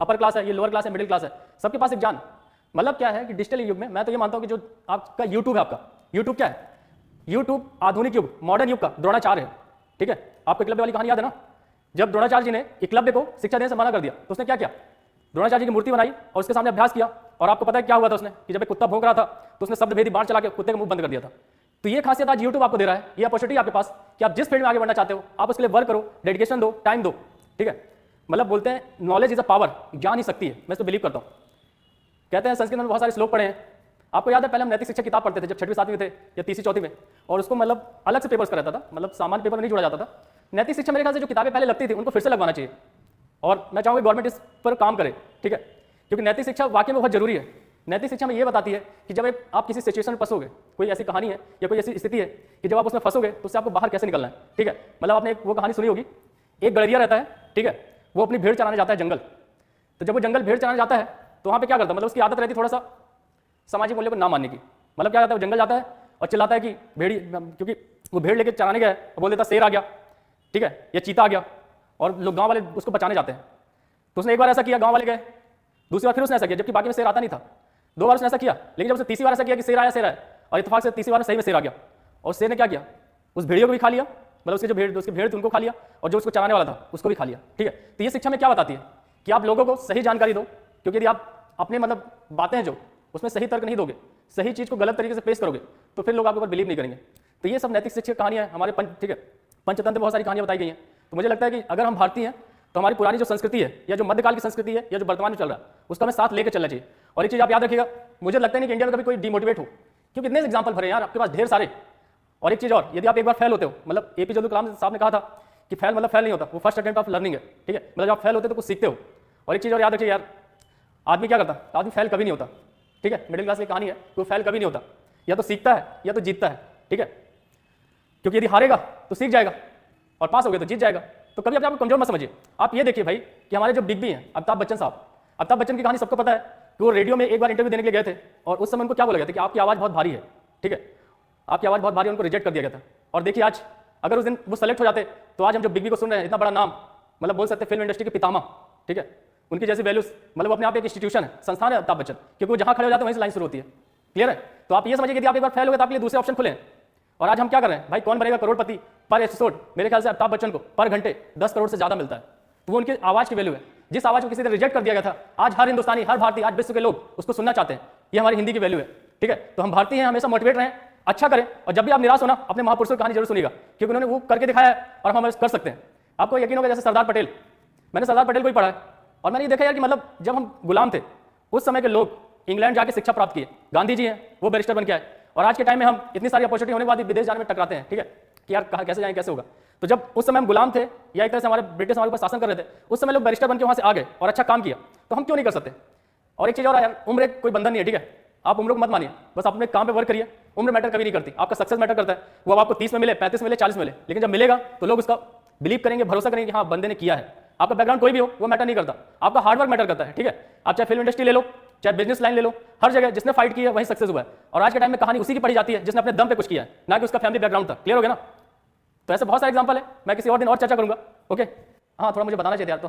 Upper class है, ये lower class है, मिडिल क्लास है, सबके पास एक जान। मतलब क्या है कि डिजिटल युग में मैं तो ये मानता हूं कि जो आपका यूट्यूब है, आपका यूट्यूब क्या है, यूट्यूब आधुनिक युग, मॉडर्न युग का द्रोणाचार्य है। ठीक है, आपको एकलव्य वाली कहानी याद है ना, जब द्रोणाचार्य जी ने एकलव्य को शिक्षा देने से मना कर दिया तो उसने क्या किया, द्रोणाचार्य जी की मूर्ति बनाई और उसके सामने अभ्यास किया। और आपको पता है क्या हुआ था उसने, कि जब एक कुत्ता भौंक रहा था तो उसने शब्द भेदी बाण चला के कुत्ते का मुंह बंद कर दिया था। तो ये खासियत आज यूट्यूब आपको दे रहा है, ये अपॉर्चुनिटी आपके पास कि आप जिस फील्ड में आगे बढ़ना चाहते हो आप उसके लिए वर्क करो, डेडिकेशन दो, टाइम दो। ठीक है, मतलब बोलते हैं नॉलेज इज अ पावर, ज्ञान ही शक्ति है, मैं इसको बिलीव करता हूँ। कहते हैं संस्कृत में बहुत सारे श्लोक पढ़े हैं, आपको याद है पहले हम नैतिक शिक्षा किताब पढ़ते थे जब 6वीं 7वीं में थे या तीसरी चौथी में, और उसको मतलब अलग से पेपर्स कराता था, मतलब सामान्य पेपर में नहीं जोड़ा जाता था। नैतिक शिक्षा मेरे ख्याल से जो किताबें पहले लगती थी उनको फिर से लगवाना चाहिए, और मैं चाहूँगा गवर्नमेंट इस पर काम करे। ठीक है, क्योंकि नैतिक शिक्षा वाकई में बहुत जरूरी है। नैतिक शिक्षा में ये बताती है कि जब आप किसी सिचुएशन में फंसोगे, कोई ऐसी कहानी है या कोई ऐसी स्थिति है कि जब आप उसमें फंसोगे तो उससे आपको बाहर कैसे निकलना है। ठीक है, मतलब आपने वो कहानी सुनी होगी, एक गड़रिया रहता है, ठीक है, वो अपनी भेड़ चराने जाता है जंगल। तो जब वो जंगल भेड़ चराने जाता है तो वहाँ पे क्या करता है, मतलब उसकी आदत रहती है थोड़ा सा सामाजिक मूल्य को ना मानने की। मतलब क्या करता है, वो जंगल जाता है और चिल्लाता है कि भेड़ी, क्योंकि वो भेड़ लेके चराने गया है, बोल देता शेर आ गया, ठीक है, या चीता आ गया, और लोग गाँव वाले उसको बचाने जाते हैं। तो उसने एक बार ऐसा किया, गाँव वाले गए, दूसरी बार फिर उसने ऐसा किया, जबकि बाकी में शेर आता नहीं था। 2 बार उसने ऐसा किया, लेकिन जब उसने तीसरी बार ऐसा किया कि शेर आया, और इत्तेफाक से तीसरी बार में सही में शेर आ गया, और शेर ने क्या किया, उस भेड़ियों को भी खा लिया, मतलब उसकी भेड़ थी उनको खा लिया, और जो उसको चराने वाला था उसको भी खा लिया। ठीक है, तो ये शिक्षा में क्या बताती है कि आप लोगों को सही जानकारी दो, क्योंकि यदि आप अपने मतलब बातें हैं जो उसमें सही तर्क नहीं दोगे, सही चीज़ को गलत तरीके से पेश करोगे, तो फिर लोग आपके ऊपर बिलीव नहीं करेंगे। तो ये सब नैतिक शिक्षा कहानियाँ हमारे ठीक है, पंचतंत्र में बहुत सारी कहानियाँ बताई गई हैं। तो मुझे लगता है कि अगर हम भारतीय हैं तो हमारी पुरानी जो संस्कृति है या जो मध्यकाल की संस्कृति है या जो वर्तमान में चल रहा है उसका हमें साथ लेकर चलना चाहिए। और एक चीज़ आप याद रखिएगा, मुझे लगता नहीं कि इंडिया में कभी कोई डिमोटिवेट हो, क्योंकि इतने एग्जाम्पल भरे यार आपके पास ढेर सारे। और एक चीज़ और, यदि आप एक बार फेल होते हो, मतलब APJ अब्दुल कलाम साहब ने कहा था कि फेल मतलब फेल नहीं होता, वो फर्स्ट अटेम्प्ट ऑफ लर्निंग है। ठीक है, मतलब जब आप फेल होते तो कुछ सीखते हो। और एक चीज़ और याद रखिए यार, आदमी क्या करता, आदमी फेल कभी नहीं होता। ठीक है, मिडिल क्लास की कहानी है, तो फेल कभी नहीं होता, या तो सीखता है या तो जीतता है। ठीक है, क्योंकि यदि हारेगा तो सीख जाएगा, और पास हो गया तो जीत जाएगा। तो कभी अपने आप को कमजोर मत समझिए। आप ये देखिए भाई कि हमारे जो बिग बी हैं अमिताभ बच्चन साहब, अमिताभ बच्चन की कहानी सबको पता है कि वो रेडियो में एक बार इंटरव्यू देने के लिए गए थे, और उस समय उनको क्या बोला गया था कि आपकी आवाज़ बहुत भारी है। ठीक है, आपकी आवाज़ बहुत भारी है, उनको रिजेक्ट कर दिया गया था। और देखिए आज, अगर उस दिन वो सेलेक्ट हो जाते तो आज हम जो बिग बी को सुन रहे हैं, इतना बड़ा नाम, मतलब बोल सकते हैं फिल्म इंडस्ट्री के पितामह। ठीक है, उनकी जैसी वैल्यूज, मतलब अपने आप एक इंस्टीट्यूशन है, संस्थान है अमिताभ बच्चन, क्योंकि वो जहाँ खड़े हो जाते हैं वहीं से लाइन शुरू होती है। क्लियर है, तो आप ये समझिए कि आप एक बार फेल हो गए तो आपके लिए दूसरे ऑप्शन खुले हैं। और आज हम क्या कर रहे हैं भाई, कौन बनेगा करोड़पति पर एपिसोड, मेरे ख्याल से अमिताभ बच्चन को पर घंटे 10 करोड़ से ज्यादा मिलता है। तो वो उनकी आवाज की वैल्यू है। जिस आवाज को किसी ने रिजेक्ट कर दिया गया था, आज हर हिंदुस्तानी, हर भारतीय, आज विश्व के लोग उसको सुनना चाहते हैं। ये हमारी हिंदी की वैल्यू है। ठीक है, तो हम भारतीय हैं, हमेशा मोटिवेट रहें, अच्छा करें, और जब भी आप निराश होना अपने महापुरुषों की कहानी जरूर सुनिएगा, क्योंकि उन्होंने वो करके दिखाया है और हम कर सकते हैं। आपको यकीन होगा, जैसे सरदार पटेल, मैंने सरदार पटेल को ही पढ़ा है, और मैंने ये देखा यार कि मतलब जब हम गुलाम थे उस समय के लोग इंग्लैंड जाके शिक्षा प्राप्त किए। गांधी जी हैं, वो बैरिस्टर बन के आए, और आज के टाइम में हम इतनी सारी अपॉर्चुनिटी होने के बाद भी विदेश जाने में टकराते हैं। ठीक है, कि यार कहाँ कैसे जाएं, कैसे होगा। तो जब उस समय हम गुलाम थे या एक तरह से हमारे ब्रिटिश हमारे ऊपर शासन कर रहे थे, उस समय लोग बैरिस्टर बन के वहाँ से आ गए और अच्छा काम किया, तो हम क्यों नहीं कर सकते। और एक चीज़ और यार, उम्र कोई बंधन नहीं है। ठीक है, आप उम्र को मत मानिए, बस अपने काम पे वर्क करिए। उम्र मैटर कभी नहीं करती, आपका सक्सेस मैटर करता है। वो अब आपको 30 में मिले, 35 में मिले, 40 में मिले, लेकिन जब मिलेगा तो लोग उसका बिलीव करेंगे, भरोसा करेंगे कि हाँ बंदे ने किया है। आपका बैकग्राउंड कोई भी हो वो मैटर नहीं करता, आपका हार्डवर्क मैटर करता है। ठीक है, आप चाहे फिल्म इंडस्ट्री ले लो, चाहे बिजनेस लाइन ले लो, हर जगह जिसने फाइट किया है वही सक्सेस हुआ है। और आज के टाइम में कहानी उसी की पढ़ी जाती है जिसने अपने दम पे कुछ किया है, ना कि उसका फैमिली बैकग्राउंड था। क्लियर हो गया ना। तो ऐसे बहुत सारे एग्जांपल है, मैं किसी और दिन और चर्चा करूंगा। ओके, हाँ थोड़ा मुझे बताना चाहिए यार। तो